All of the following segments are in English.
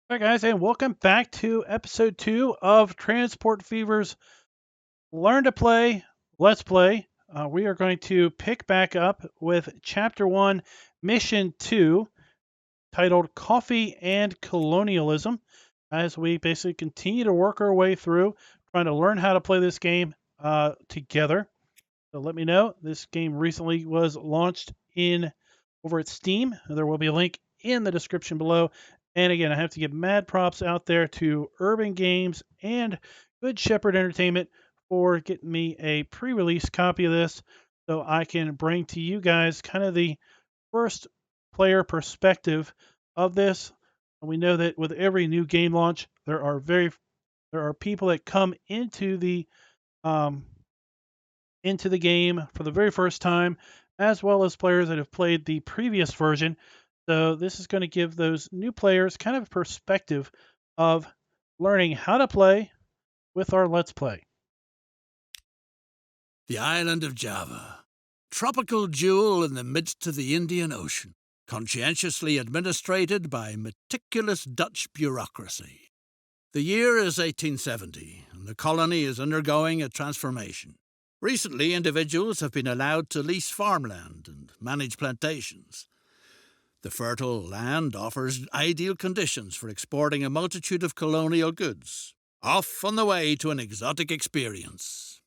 Hi, guys, and welcome back to episode 2 of Transport Fever's Learn to Play, Let's Play. We are going to pick back up with Chapter 1, Mission 2, titled Coffee and Colonialism, as we basically continue to work our way through trying to learn how to play this game together. So let me know. This game recently was launched in over at Steam. There will be a link in the description below. And again, I have to give mad props out there to Urban Games and Good Shepherd Entertainment for getting me a pre-release copy of this so I can bring to you guys kind of the first player perspective of this. We know that with every new game launch, there are people that come um, into the game for the very first time, as well as players that have played the previous version. So this is going to give those new players kind of a perspective of learning how to play with our Let's Play. The island of Java, tropical jewel in the midst of the Indian Ocean, conscientiously administrated by meticulous Dutch bureaucracy. The year is 1870, and the colony is undergoing a transformation. Recently, individuals have been allowed to lease farmland and manage plantations. The fertile land offers ideal conditions for exporting a multitude of colonial goods, off on the way to an exotic experience.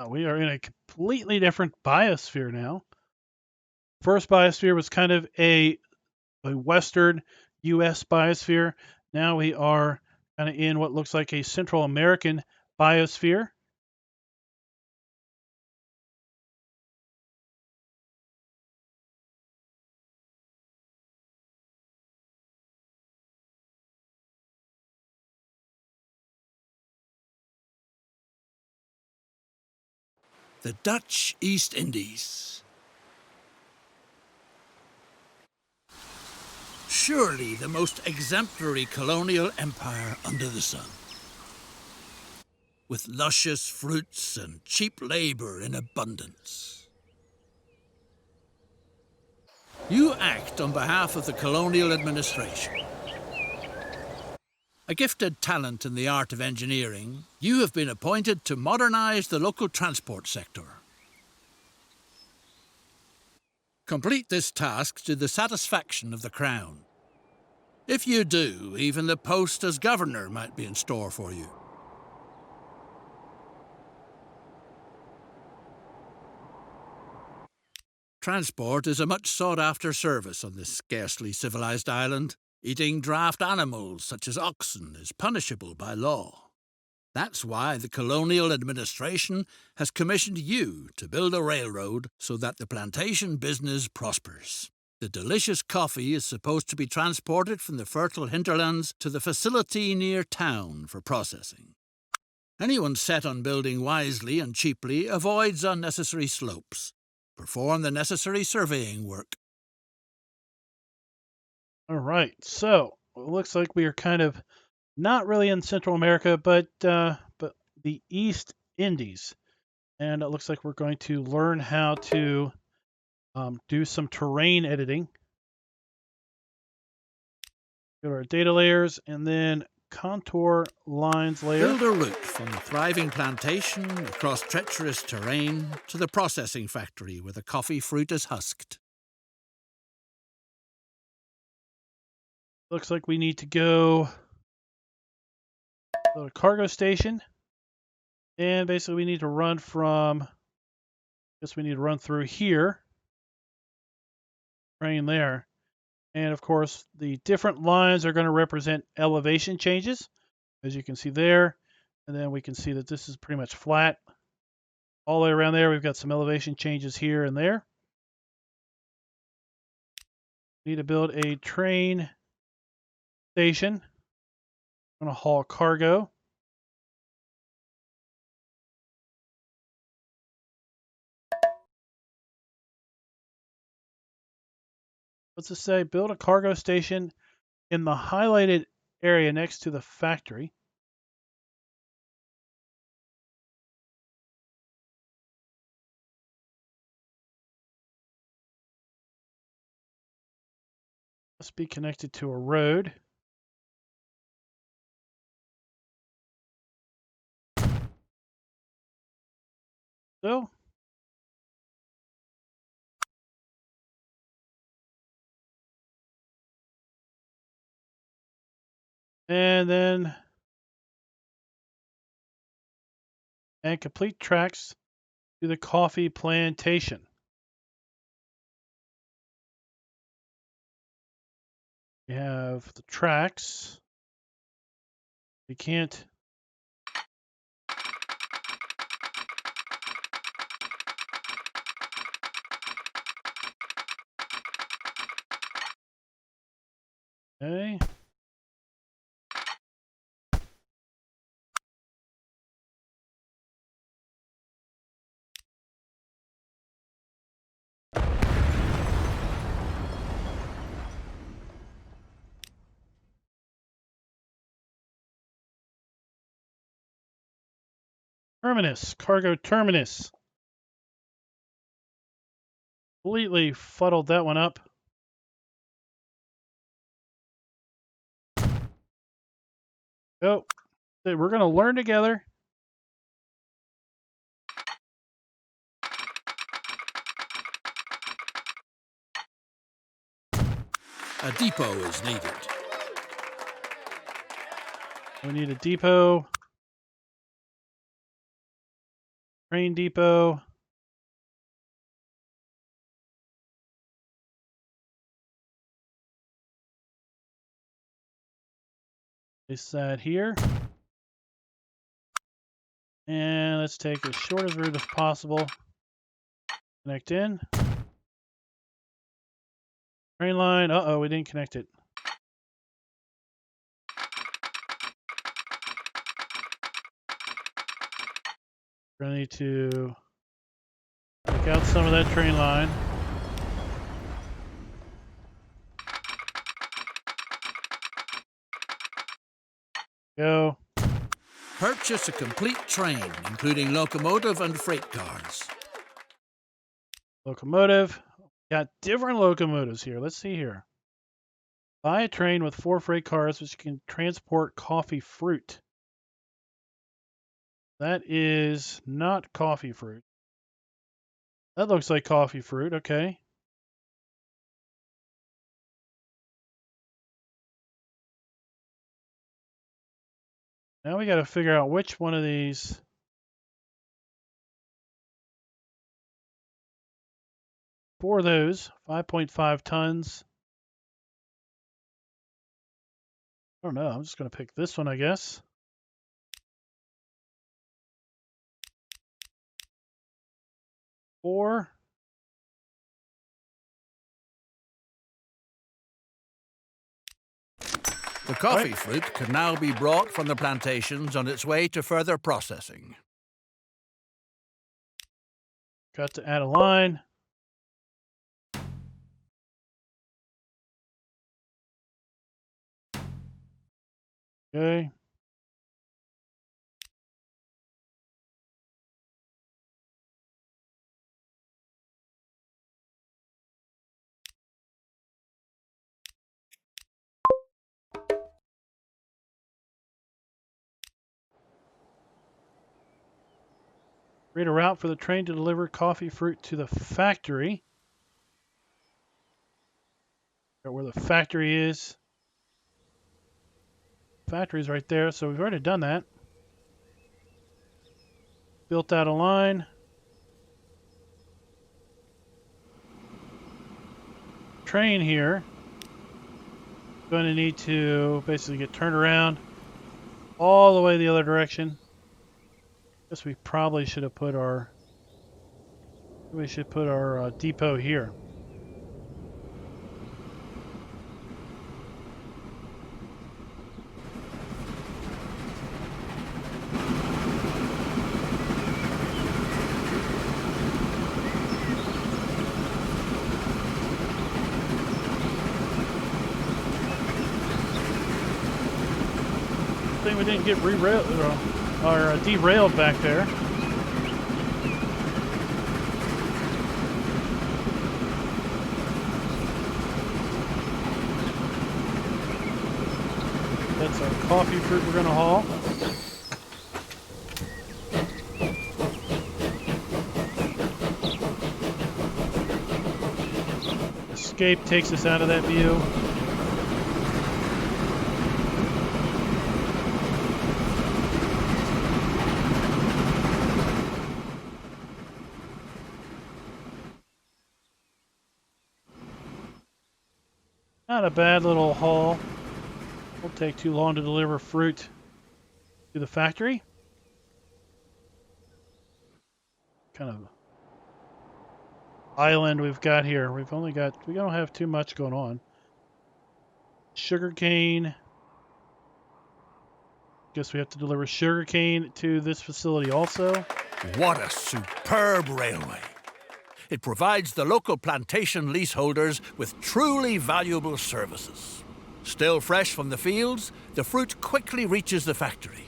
We are in a completely different biosphere now. First biosphere was kind of a Western U.S. biosphere. Now we are kind of in what looks like a Central American biosphere. The Dutch East Indies. Surely the most exemplary colonial empire under the sun. With luscious fruits and cheap labour in abundance. You act on behalf of the colonial administration. A gifted talent in the art of engineering, you have been appointed to modernise the local transport sector. Complete this task to the satisfaction of the Crown. If you do, even the post as governor might be in store for you. Transport is a much sought-after service on this scarcely civilized island. Eating draft animals such as oxen is punishable by law. That's why the colonial administration has commissioned you to build a railroad so that the plantation business prospers. The delicious coffee is supposed to be transported from the fertile hinterlands to the facility near town for processing. Anyone set on building wisely and cheaply avoids unnecessary slopes. Perform the necessary surveying work. All right, so it looks like we are kind of not really in Central America, but the East Indies, and it looks like we're going to learn how to do some terrain editing. Go to our data layers and then contour lines layer. Build a route from the thriving plantation across treacherous terrain to the processing factory where the coffee fruit is husked. Looks like we need to go to the cargo station, and basically we need to run from. I guess we need to run through here, train there, and of course the different lines are going to represent elevation changes, as you can see there, and then we can see that this is pretty much flat all the way around there. We've got some elevation changes here and there. We need to build a train station. I'm going to haul cargo. What's it say? Build a cargo station in the highlighted area next to the factory. Must be connected to a road. So. And then and complete tracks to the coffee plantation. We have the tracks. We can't. Okay. Terminus, cargo terminus. Completely fuddled that one up. Oh, we're going to learn together. A depot is needed. We need a depot. Train depot. Place that here. And let's take as short as route as possible. Connect in. Train line. Uh-oh, we didn't connect it. We're going to need to take out some of that train line. Go. Purchase a complete train, including locomotive and freight cars. Locomotive. Got different locomotives here. Let's see here. Buy a train with 4 freight cars which can transport coffee fruit. That is not coffee fruit. That looks like coffee fruit. Okay. Now we got to figure out which one of these. For those, 5.5 tons. I don't know. I'm just going to pick this one, I guess. Four. The coffee fruit can now be brought from the plantations on its way to further processing. Got to add a line. Okay. Create a route for the train to deliver coffee fruit to the factory. Where the factory is. Factory's right there, so we've already done that. Built out a line. Train here. Going to need to basically get turned around all the way the other direction. Guess we probably should have put our depot here. We didn't get derailed back there. coffee fruit we're going to haul. Escape takes us out of that view. Not a bad little haul. Won't take too long to deliver fruit to the factory. Kind of island we've got here. We don't have too much going on. Sugarcane. Guess we have to deliver sugarcane to this facility also. What a superb railway. It provides the local plantation leaseholders with truly valuable services. Still fresh from the fields, the fruit quickly reaches the factory.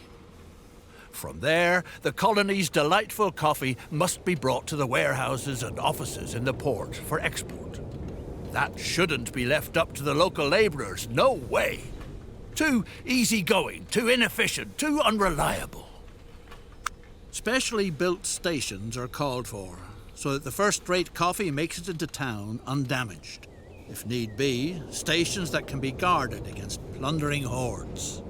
From there, the colony's delightful coffee must be brought to the warehouses and offices in the port for export. That shouldn't be left up to the local laborers, no way. Too easygoing, too inefficient, too unreliable. Specially built stations are called for, so that the first-rate coffee makes it into town undamaged. If need be, stations that can be guarded against plundering hordes.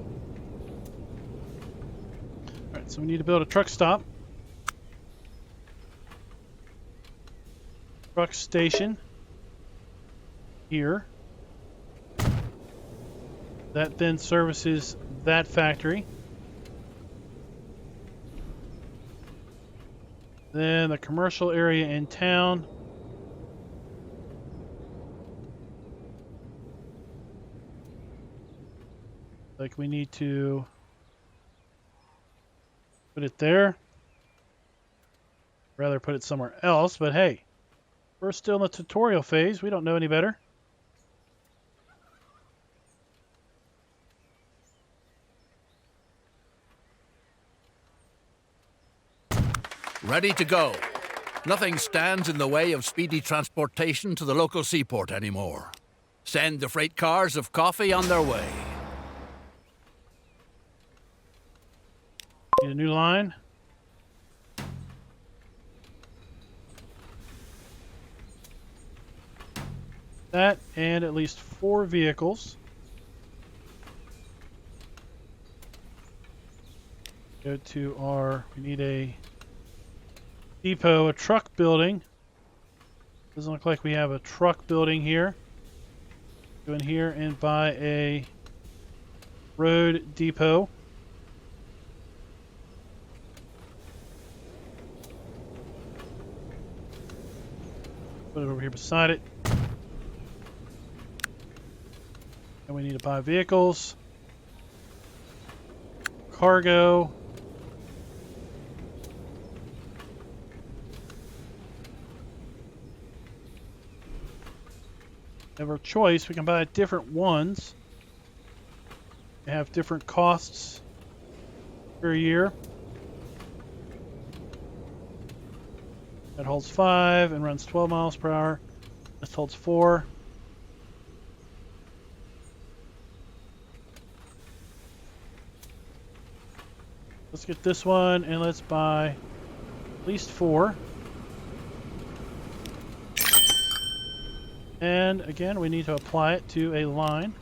All right, so we need to build a truck stop. Truck station here. That then services that factory. Then the commercial area in town. Like we need to put it there. Rather put it somewhere else, but hey, we're still in the tutorial phase. We don't know any better. Ready to go. Nothing stands in the way of speedy transportation to the local seaport anymore. Send the freight cars of coffee on their way. Need a new line. That and at least 4 vehicles. Go to our, we need a depot, a truck building. Doesn't look like we have a truck building here. Go in here and buy a road depot. Put it over here beside it. And we need to buy vehicles. Cargo. We have our choice. We can buy different ones. They have different costs per year. That holds 5 and runs 12 miles per hour. This holds 4. Let's get this one and let's buy at least 4. And again, we need to apply it to a line.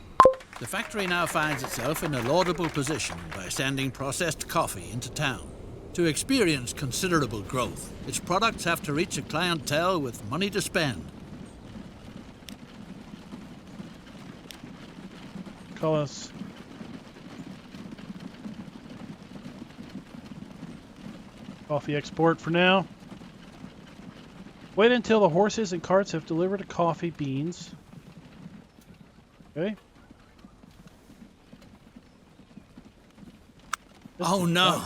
The factory now finds itself in a laudable position by sending processed coffee into town. To experience considerable growth, its products have to reach a clientele with money to spend. Call us coffee export for now. Wait until the horses and carts have delivered the coffee beans. Okay. Oh no!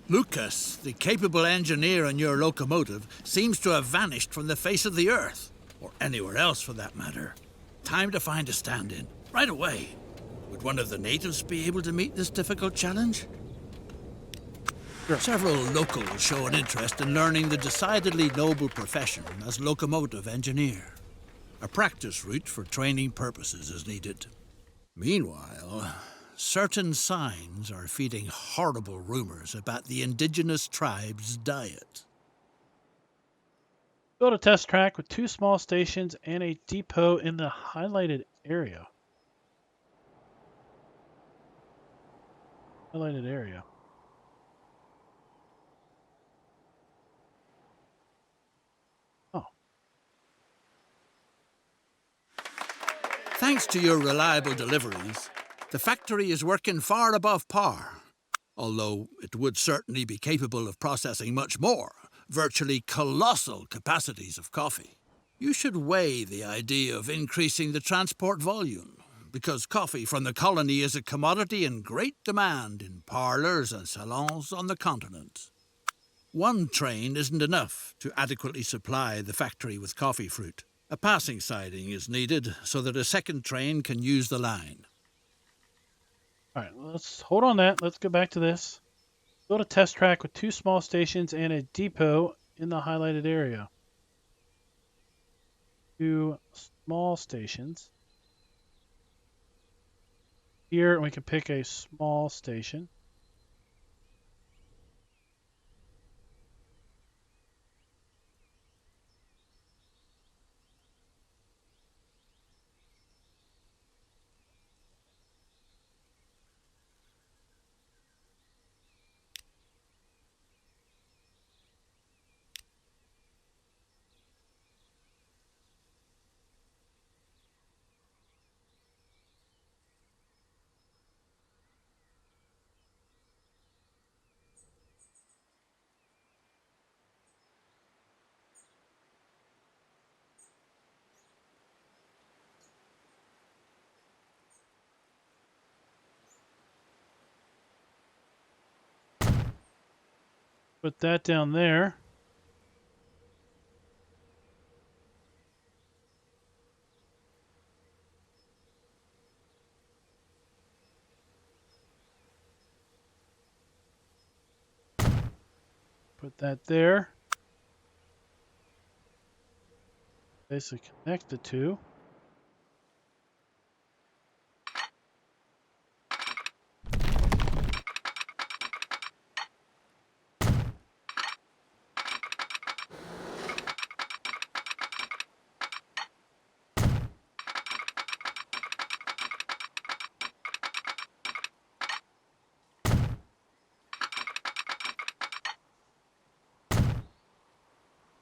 Lucas, the capable engineer on your locomotive, seems to have vanished from the face of the earth. Or anywhere else for that matter. Time to find a stand-in. Right away. Would one of the natives be able to meet this difficult challenge? Sure. Several locals show an interest in learning the decidedly noble profession as locomotive engineer. A practice route for training purposes is needed. Meanwhile, certain signs are feeding horrible rumors about the indigenous tribe's diet. Build a test track with 2 small stations and a depot in the highlighted area. Highlighted area. Oh. Thanks to your reliable deliveries, the factory is working far above par, although it would certainly be capable of processing much more, virtually colossal capacities of coffee. You should weigh the idea of increasing the transport volume, because coffee from the colony is a commodity in great demand in parlours and salons on the continent. One train isn't enough to adequately supply the factory with coffee fruit. A passing siding is needed so that a second train can use the line. All right, let's hold on that. Let's go back to this. Build a test track with 2 small stations and a depot in the highlighted area. 2 small stations. Here we can pick a small station. Put that down there. Put that there. Basically connect the two.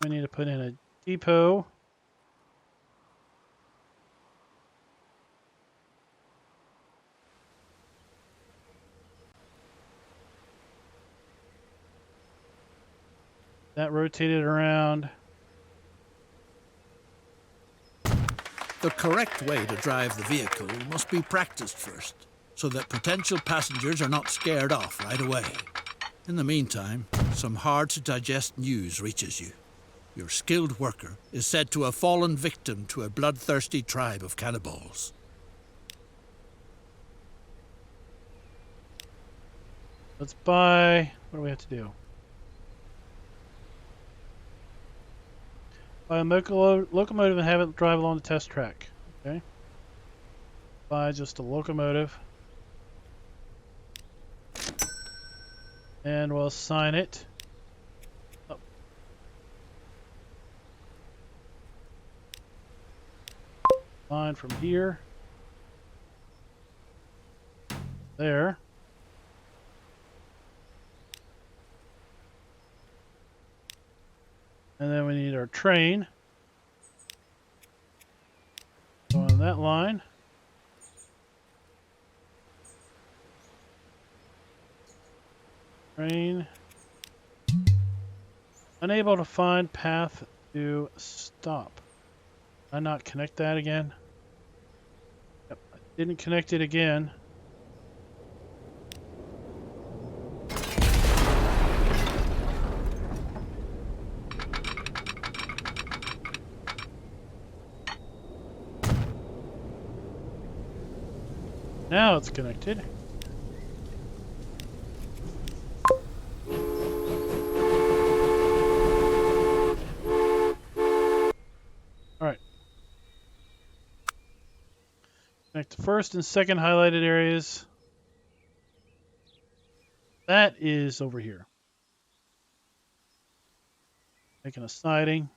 We need to put in a depot. That rotated around. The correct way to drive the vehicle must be practiced first, so that potential passengers are not scared off right away. In the meantime, some hard-to-digest news reaches you. Your skilled worker is said to have fallen victim to a bloodthirsty tribe of cannibals. Let's buy... What do we have to do? Buy a locomotive and have it drive along the test track. Okay. Buy just a locomotive. And we'll assign it. Oh. Line from here. There. And then we need our train. Go on that line. Train. Unable to find path to stop. Did I not connect that again? Yep, I didn't connect it again. Now it's connected. Alright. Connect the first and second highlighted areas. That is over here. Making a siding.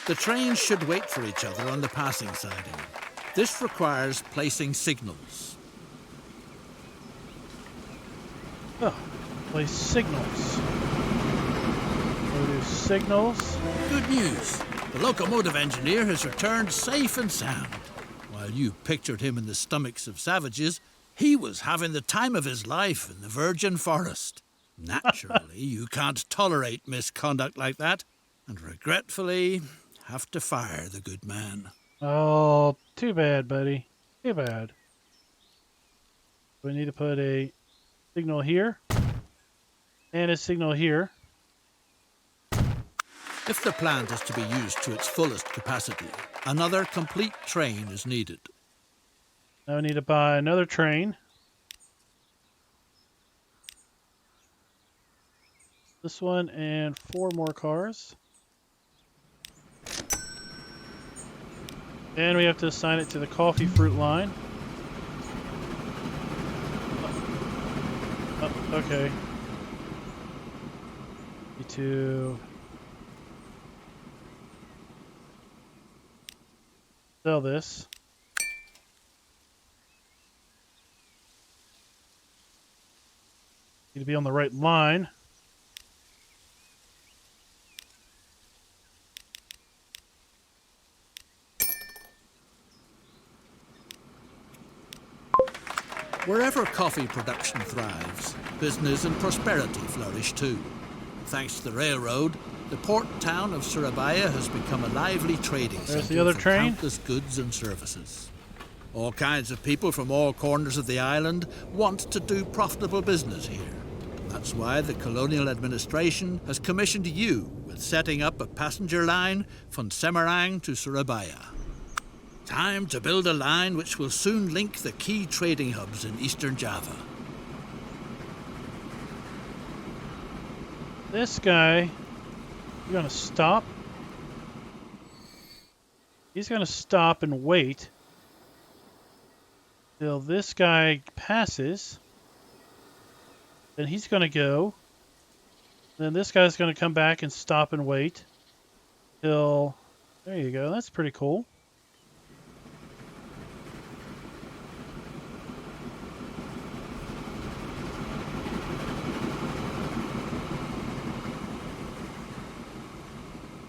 The trains should wait for each other on the passing siding. This requires placing signals. Oh, place signals. Go to signals. Good news. The locomotive engineer has returned safe and sound. While you pictured him in the stomachs of savages, he was having the time of his life in the virgin forest. Naturally, you can't tolerate misconduct like that, and regretfully have to fire the good man. Oh, too bad, buddy. Too bad. We need to put a signal here and a signal here. If the plant is to be used to its fullest capacity, another complete train is needed. Now we need to buy another train. This one and 4 more cars. And we have to assign it to the coffee fruit line. Oh, okay. Need to sell this. Need to be on the right line. Wherever coffee production thrives, business and prosperity flourish too. Thanks to the railroad, the port town of Surabaya has become a lively trading There's centre the other for train. countless goods and services. All kinds of people from all corners of the island want to do profitable business here. That's why the colonial administration has commissioned you with setting up a passenger line from Semarang to Surabaya. Time to build a line which will soon link the key trading hubs in eastern Java. This guy, you're gonna stop. He's gonna stop and wait till this guy passes. Then he's gonna go. Then this guy's gonna come back and stop and wait till. There you go. That's pretty cool.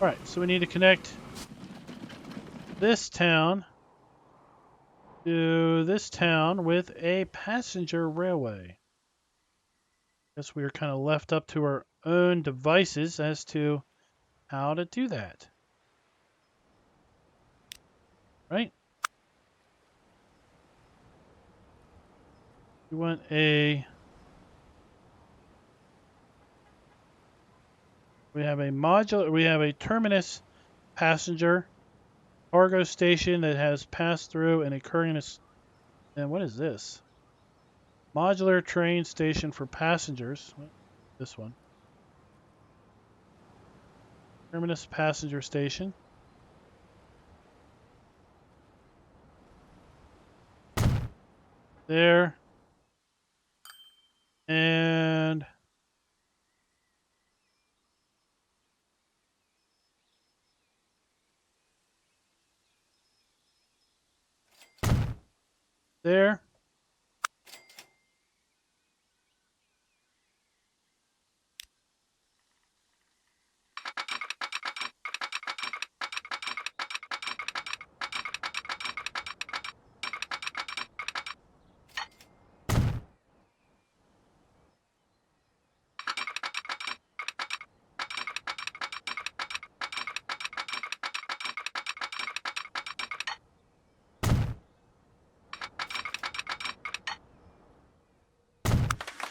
All right, so we need to connect this town to this town with a passenger railway. Guess we are kind of left up to our own devices as to how to do that. Right? We want a. We have a terminus passenger cargo station that has passed through and a terminus. And what is this? Modular train station for passengers. This one. Terminus passenger station. There. And there.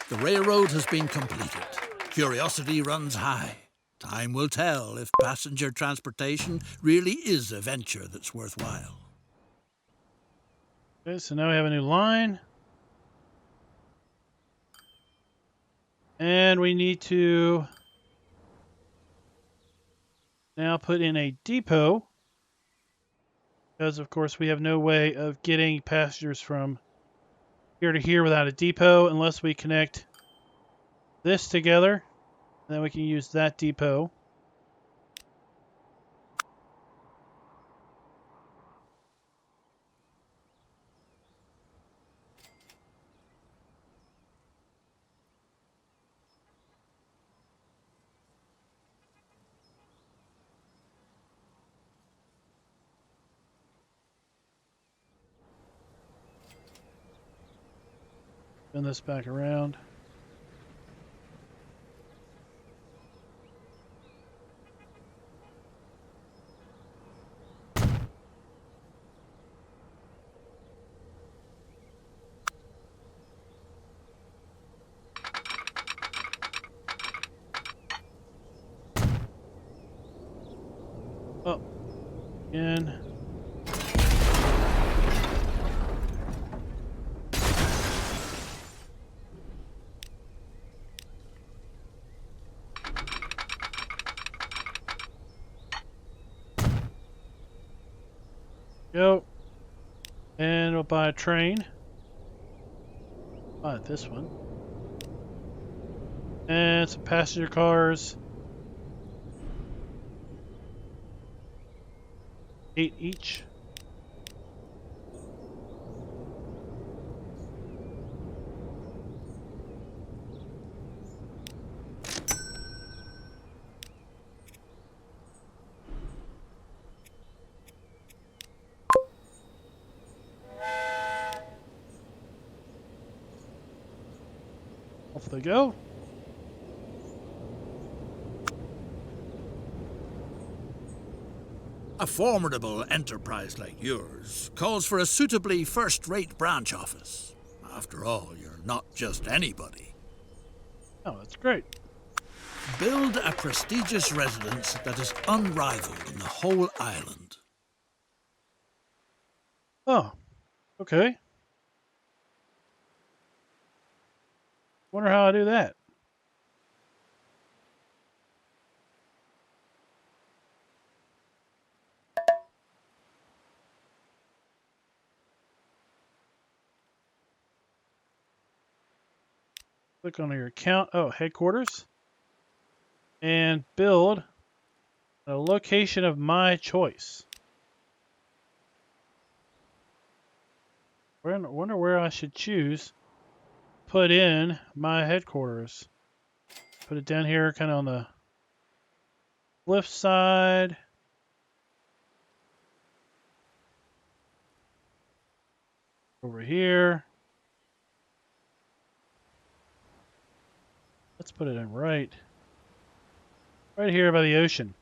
The railroad has been completed. Curiosity runs high. Time will tell if passenger transportation really is a venture that's worthwhile. Okay, so now we have a new line. And we need to now put in a depot. because of course we have no way of getting passengers from here to here without a depot unless we connect this together, and then we can use that depot. Spin this back around. Oh, again. Go. And we'll buy a train. Buy this one. And some passenger cars. 8 each. Off they go. A formidable enterprise like yours calls for a suitably first-rate branch office. After all, you're not just anybody. Oh, that's great. Build a prestigious residence that is unrivaled in the whole island. Oh, okay. Wonder how I do that. Click on your account. Oh, headquarters. And build a location of my choice. I wonder where I should choose. Put in my headquarters. Put it down here, kind of on the cliff side. Over here. Let's put it in right here by the ocean.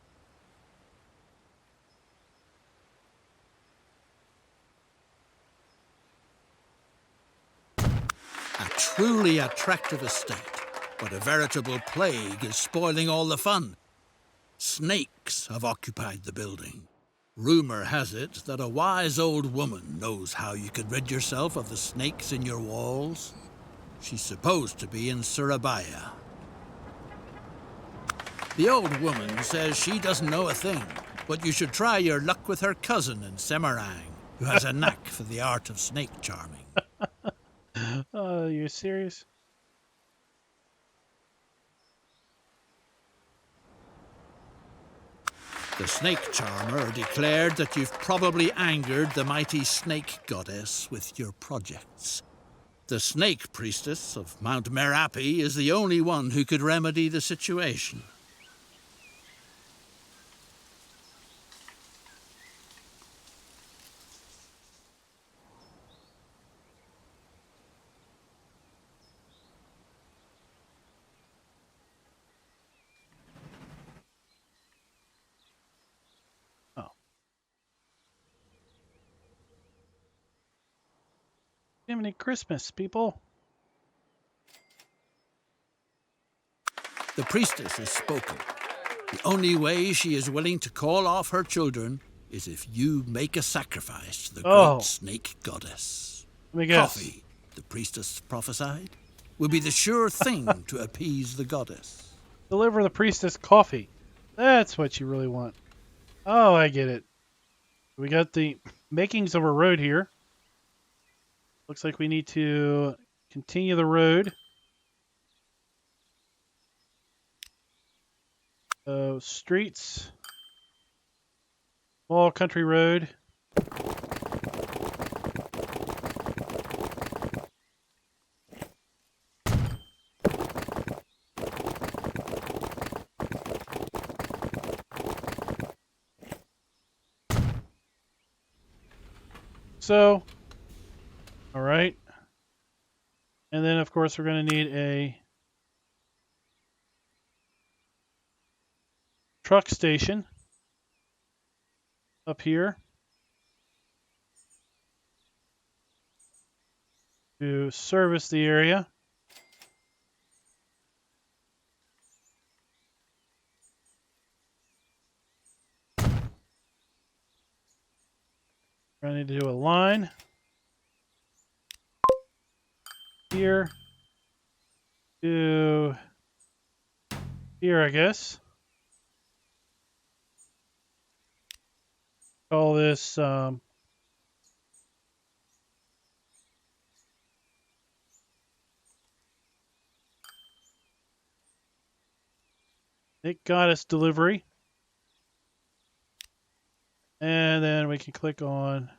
A truly attractive estate, but a veritable plague is spoiling all the fun. Snakes have occupied the building. Rumor has it that a wise old woman knows how you could rid yourself of the snakes in your walls. She's supposed to be in Surabaya. The old woman says she doesn't know a thing, but you should try your luck with her cousin in Semarang, who has a knack for the art of snake charming. You serious? The snake charmer declared that you've probably angered the mighty snake goddess with your projects. The snake priestess of Mount Merapi is the only one who could remedy the situation. Oh. Any Christmas, people? The priestess has spoken. The only way she is willing to call off her children is if you make a sacrifice to the great snake goddess. Let me guess. Coffee, the priestess prophesied, will be the sure thing to appease the goddess. Deliver the priestess coffee. That's what you really want. Oh, I get it. We got the makings of a road here. Looks like we need to continue the road. So streets, small country road. So, all right. And then, of course, we're going to need a truck station up here to service the area. We're going to need to do a line here to here, I guess. Call this Nick Goddess delivery. And then we can click on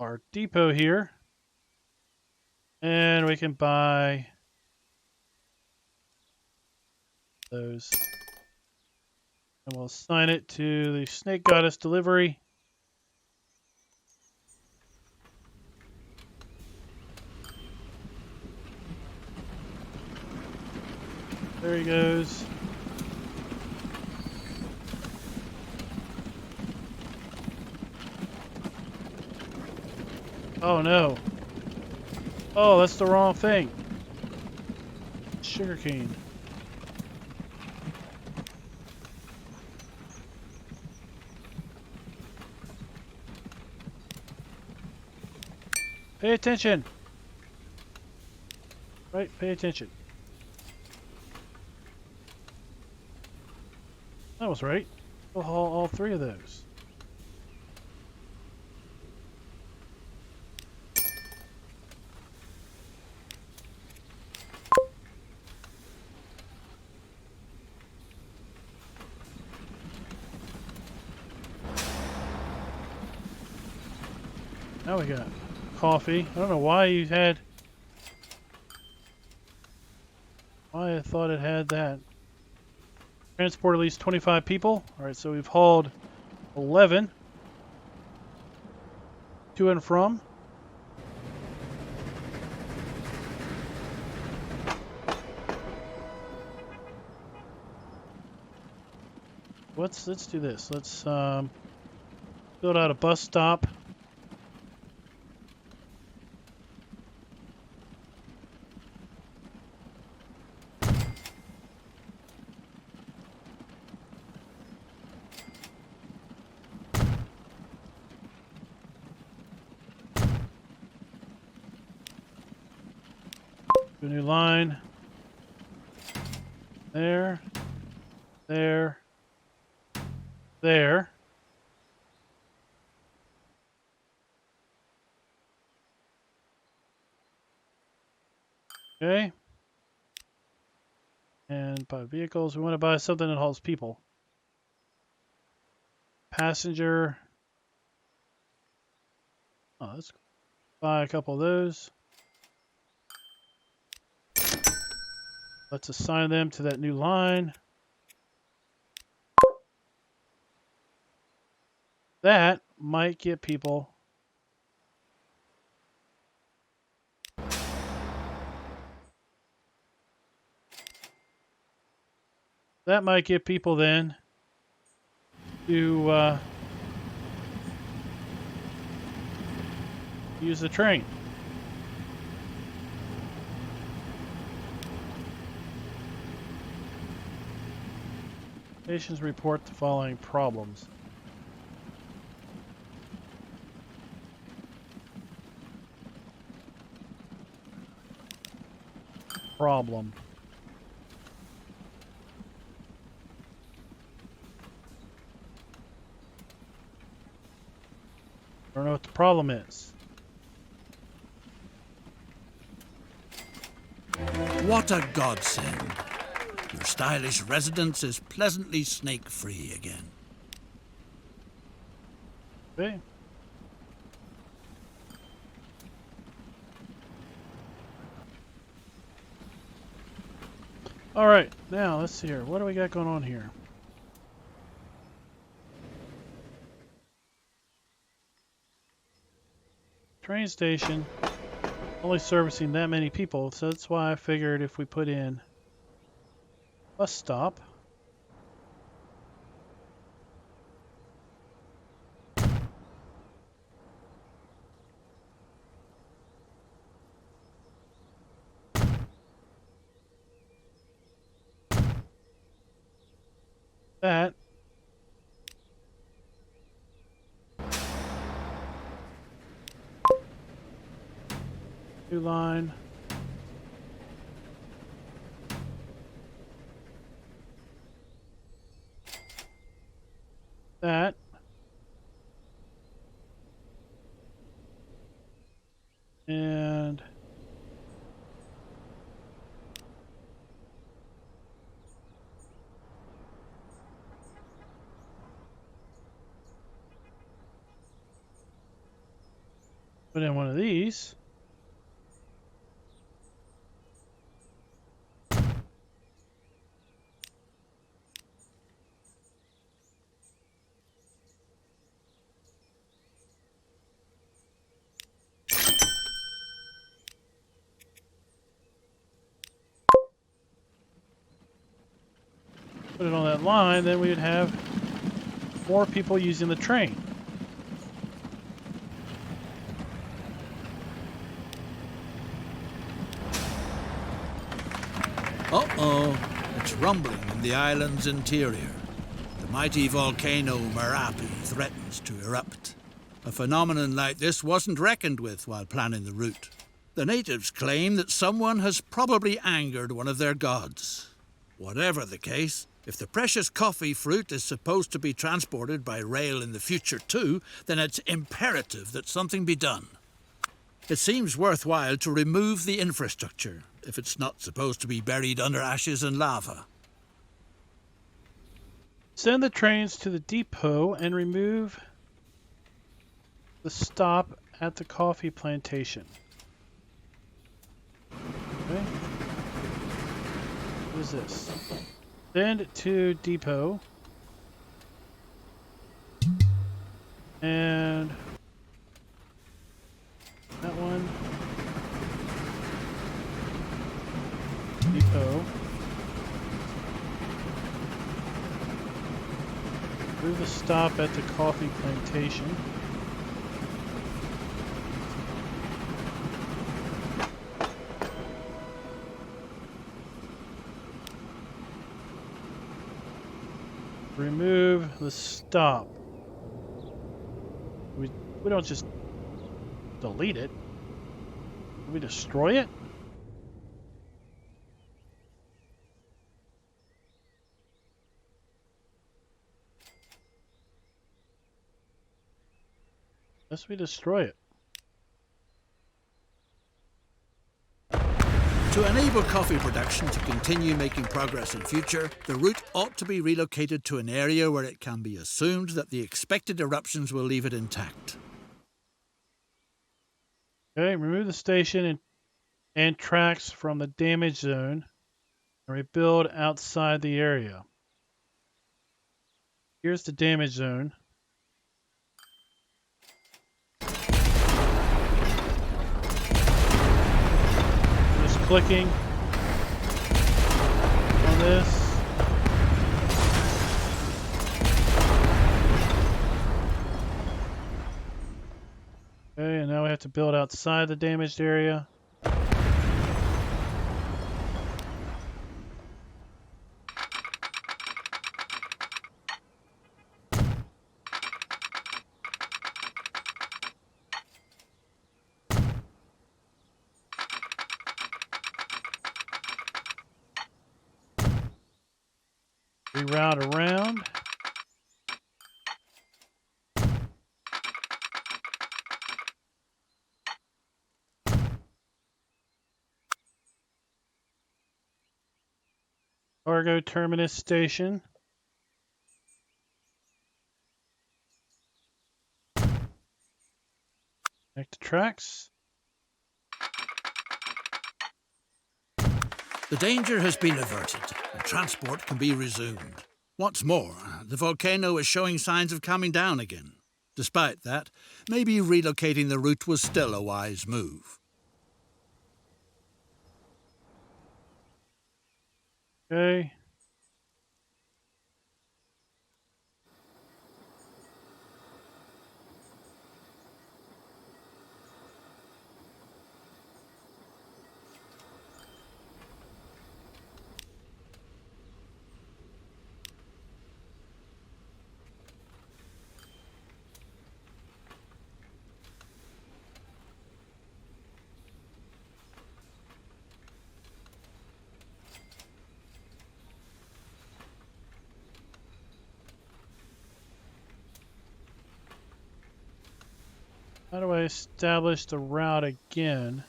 our depot here. And we can buy those. And we'll assign it to the Snake Goddess delivery. There he goes. Oh no. Oh, that's the wrong thing. Sugarcane. Pay attention. Right, pay attention. That was right. We'll haul all three of those. Now we got coffee. I don't know why you had... Why I thought it had that. Transport at least 25 people. Alright, so we've hauled 11 to and from. Let's do this. Let's build out a bus stop. Do a new line. There. There. There. Okay. And buy vehicles. We want to buy something that hauls people. Passenger. Oh, let's buy a couple of those. Let's assign them to that new line. That might get people. That might get people then to use the train. Stations report the following problems. Problem. don't know what the problem is. What a godsend. Your stylish residence is pleasantly snake-free again. Okay. All right, now let's see here. What do we got going on here? Train station, only servicing that many people, so that's why I figured if we put in bus stop. That. New line. That. And put in one of these. Put it on that line, then we would have more people using the train. Uh-oh, it's rumbling in the island's interior. The mighty volcano Merapi threatens to erupt. A phenomenon like this wasn't reckoned with while planning the route. The natives claim that someone has probably angered one of their gods. Whatever the case, if the precious coffee fruit is supposed to be transported by rail in the future too, then it's imperative that something be done. It seems worthwhile to remove the infrastructure if it's not supposed to be buried under ashes and lava. Send the trains to the depot and remove the stop at the coffee plantation. Okay. What is this? Send to depot. And that one. Depot. Move the stop at the coffee plantation. Remove the stop. We don't just delete it. Do we destroy it? Unless we destroy it. To enable coffee production to continue making progress in future, the route ought to be relocated to an area where it can be assumed that the expected eruptions will leave it intact. Okay, remove the station and tracks from the damage zone and rebuild outside the area. Here's the damage zone. Just clicking on this. Okay, and now we have to build outside the damaged area. Reroute around. Cargo terminus station. Connect to tracks. The danger has been averted, and transport can be resumed. What's more, the volcano is showing signs of calming down again. Despite that, maybe relocating the route was still a wise move. Okay. How do I establish the route again?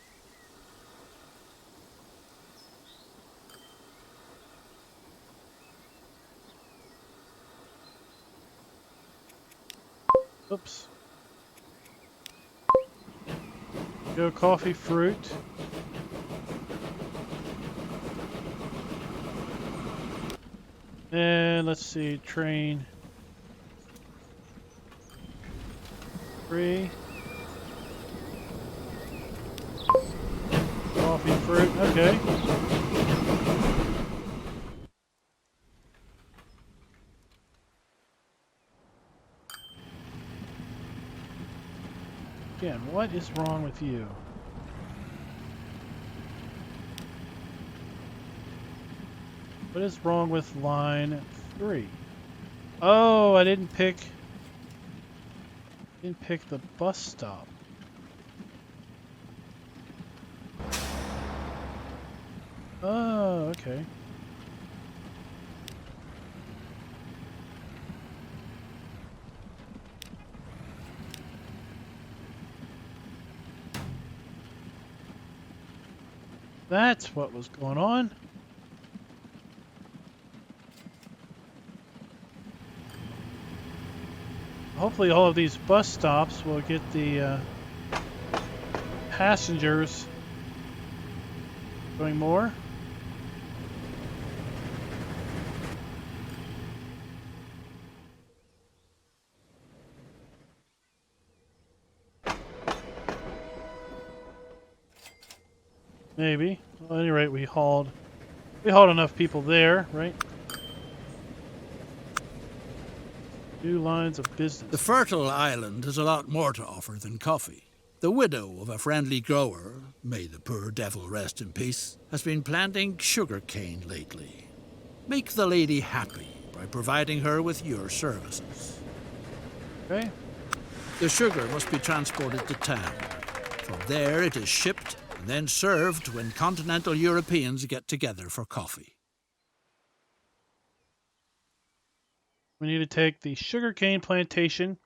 Oops. Go coffee fruit. And let's see, train 3. Coffee fruit, okay. Again, what is wrong with you? What is wrong with line 3? Oh, I didn't pick the bus stop. Oh, okay. That's what was going on. Hopefully all of these bus stops will get the passengers going more. Maybe. Well, at any rate, we hauled enough people there, right? New lines of business. The fertile island has a lot more to offer than coffee. The widow of a friendly grower, may the poor devil rest in peace, has been planting sugarcane lately. Make the lady happy by providing her with your services. Okay. The sugar must be transported to town. From there it is shipped and then served when continental Europeans get together for coffee. We need to take the sugarcane plantation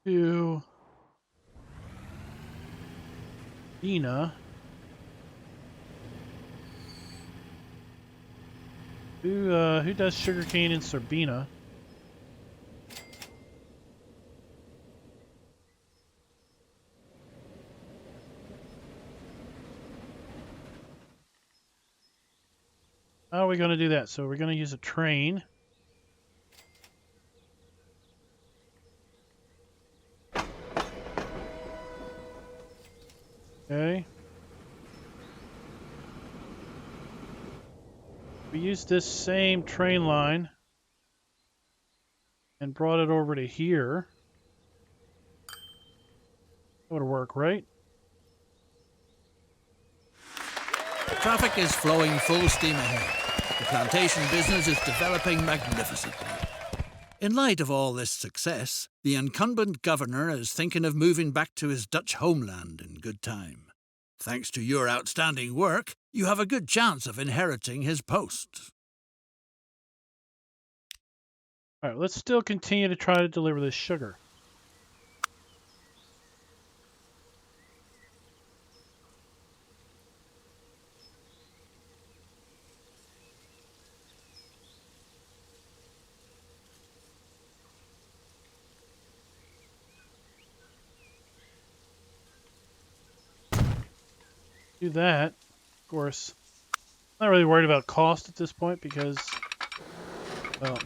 to Dina. Who does sugarcane in Serbina? How are we going to do that? So we're going to use a train. Okay. We used this same train line and brought it over to here. That would work, right? Traffic is flowing full steam ahead. The plantation business is developing magnificently. In light of all this success, the incumbent governor is thinking of moving back to his Dutch homeland in good time. Thanks to your outstanding work, you have a good chance of inheriting his post. All right, let's still continue to try to deliver this sugar. do that. Of course, I'm not really worried about cost at this point because, well, it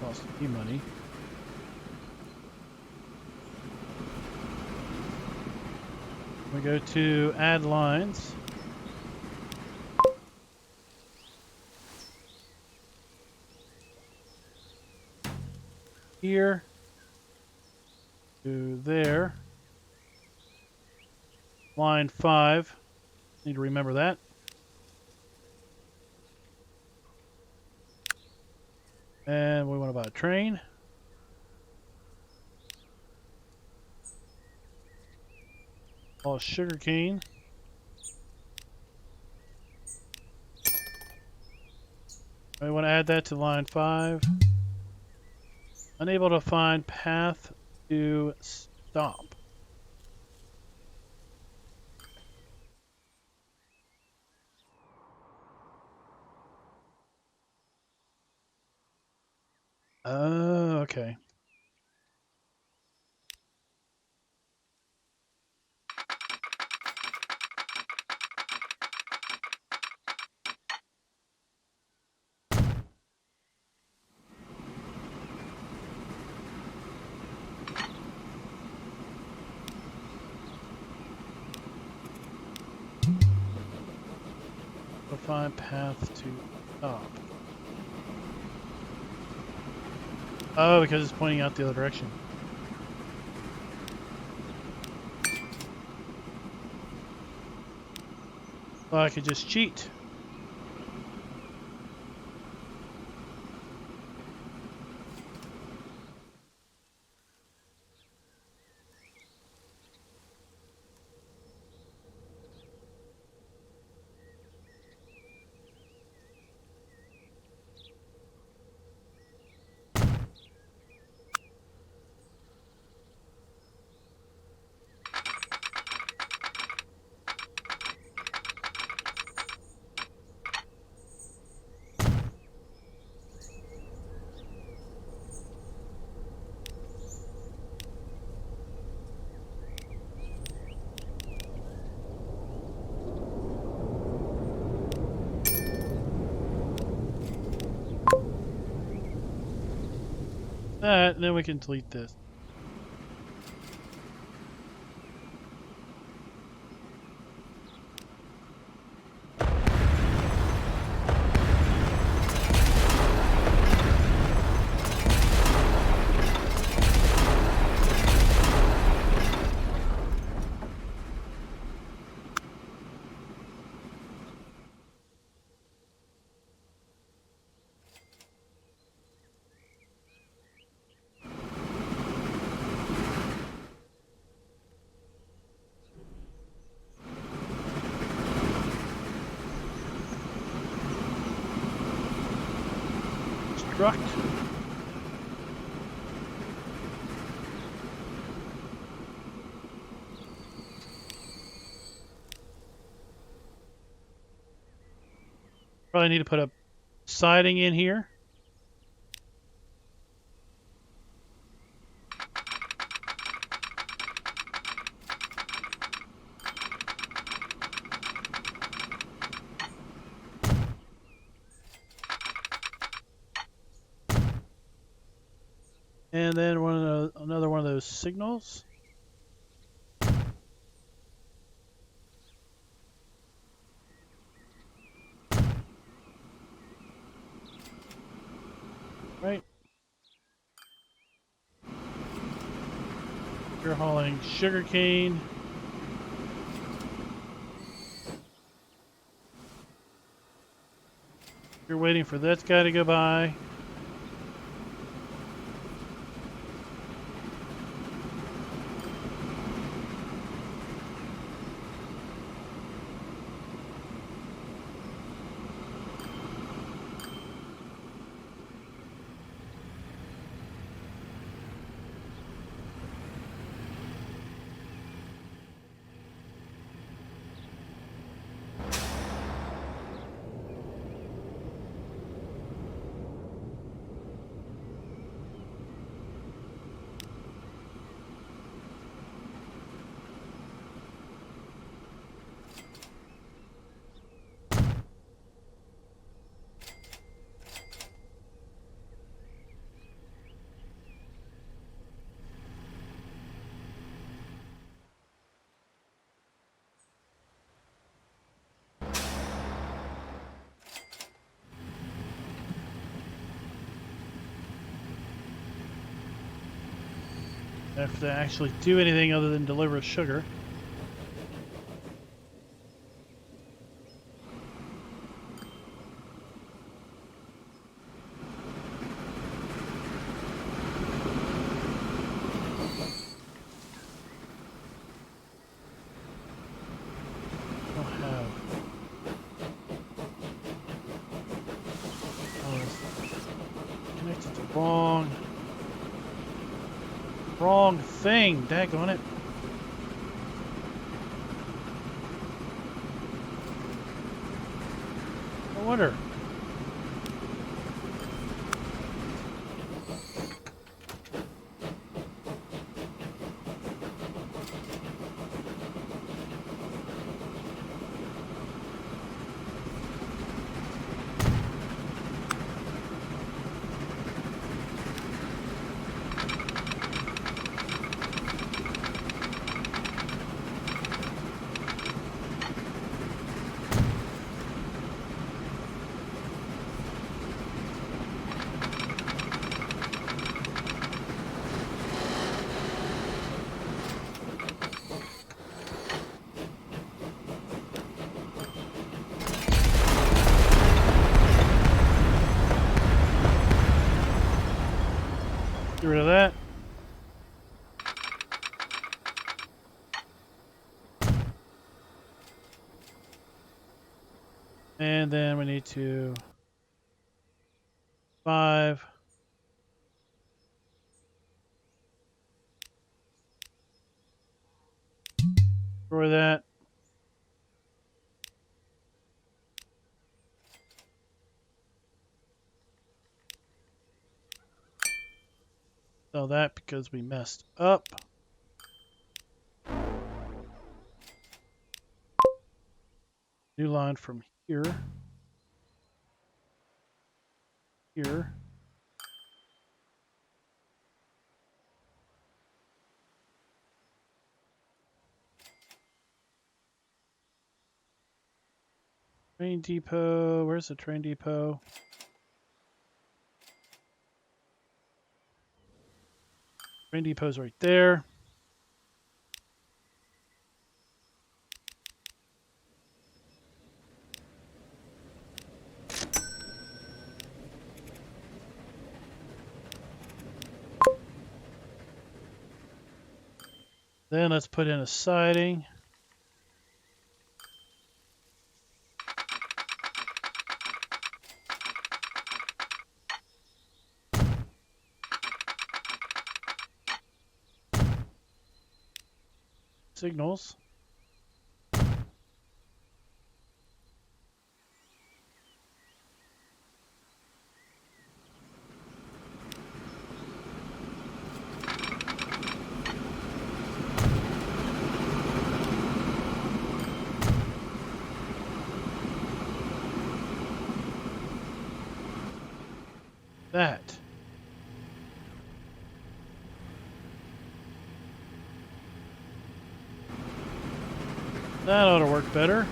costs me money. We go to add lines. Here to there. Line 5. Need to remember that. And we want to buy a train. All sugarcane. We want to add that to line 5. Unable to find path to stop. Oh, okay. To find path to stop. Oh, because it's pointing out the other direction. Well, I could just cheat. That, and then we can delete this. Construct. Probably need to put a siding in here. And then another one of those signals. Right. You're hauling sugarcane. You're waiting for that guy to go by. have to actually do anything other than deliver sugar. Connected to wrong thing. Daggone it. No wonder. Get rid of that. And then we need to 5. Destroy that. Sell that because we messed up. New line from here. Here. Train depot. Where's the train depot? Train depot's right there. Then let's put in a siding. Signals. That. That ought to work better.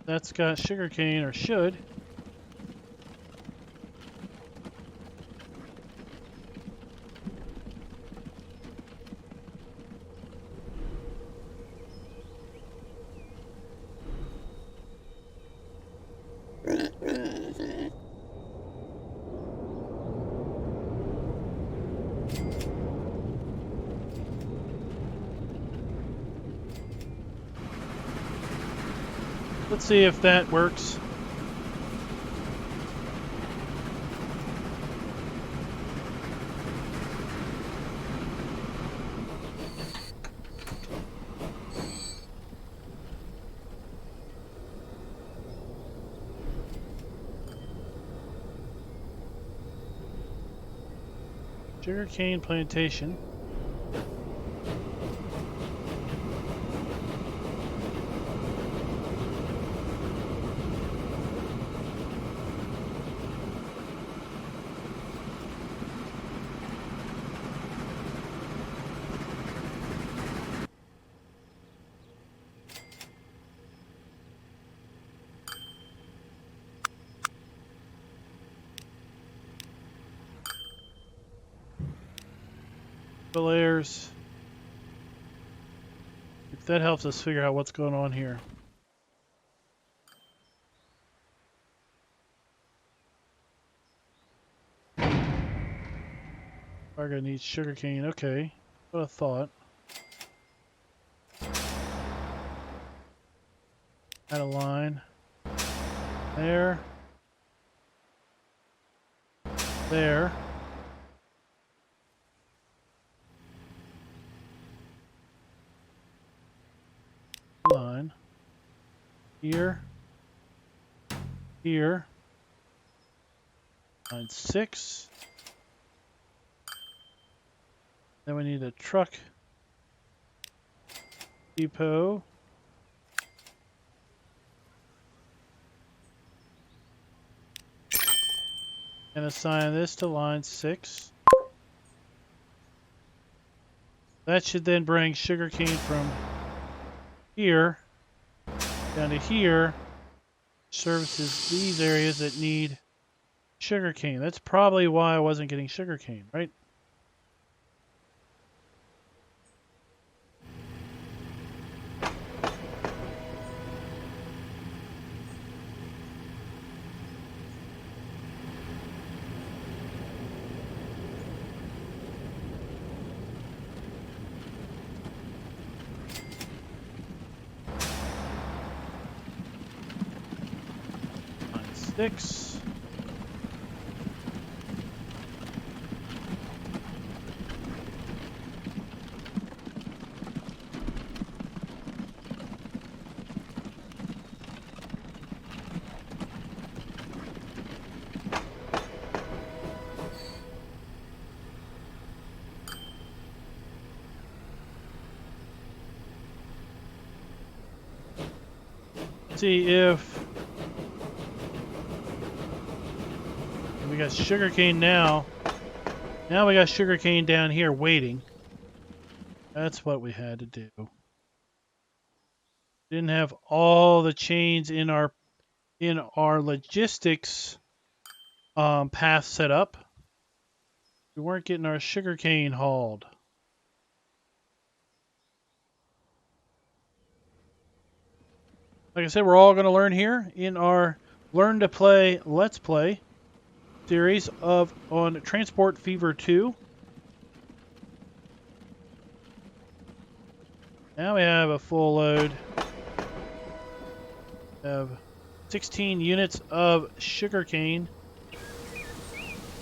That's got sugarcane, or should. Let's see if that works. Sugarcane plantation. layers. If that helps us figure out what's going on here. We're gonna need sugarcane. Okay, what a thought. Add a line. There. There. Line. Here. Here. Line 6. Then we need a truck depot. And assign this to line 6. That should then bring sugarcane from here down to here. Services these areas that need sugarcane. That's probably why I wasn't getting sugarcane, right? Line 6. See if we got sugarcane now. Now we got sugarcane down here waiting. That's what we had to do. Didn't have all the chains in our logistics path set up. We weren't getting our sugarcane hauled. Like I said, we're all going to learn here in our Learn to Play Let's Play series on Transport Fever 2. Now we have a full load of 16 units of sugarcane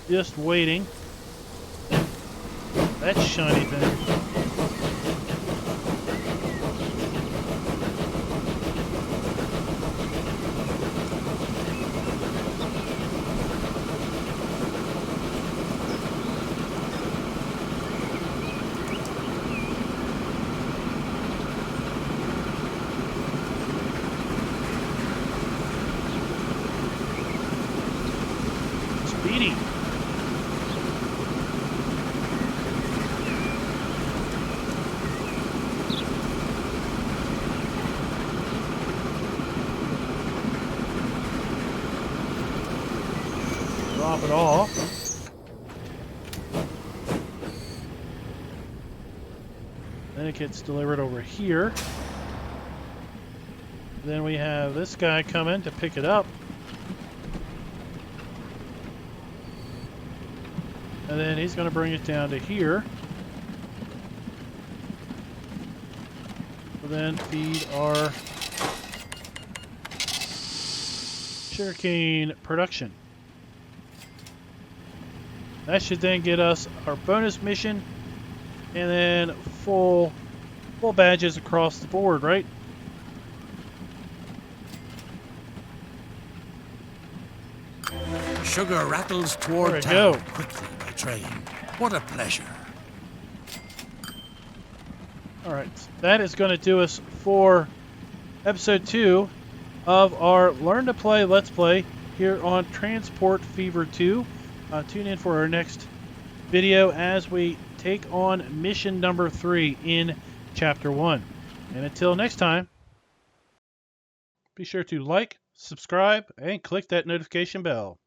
just waiting. That shiny thing. Speedy. Drop it off. Then it gets delivered over here. Then we have this guy coming to pick it up. And then he's going to bring it down to here. We'll then feed our sugarcane production. That should then get us our bonus mission and then full badges across the board, right? Sugar rattles toward town There we go. quickly by train. What a pleasure. All right, that is going to do us for episode 2 of our Learn to Play Let's Play here on Transport Fever 2. Tune in for our next video as we take on mission number 3 in chapter 1. And until next time, be sure to like, subscribe, and click that notification bell.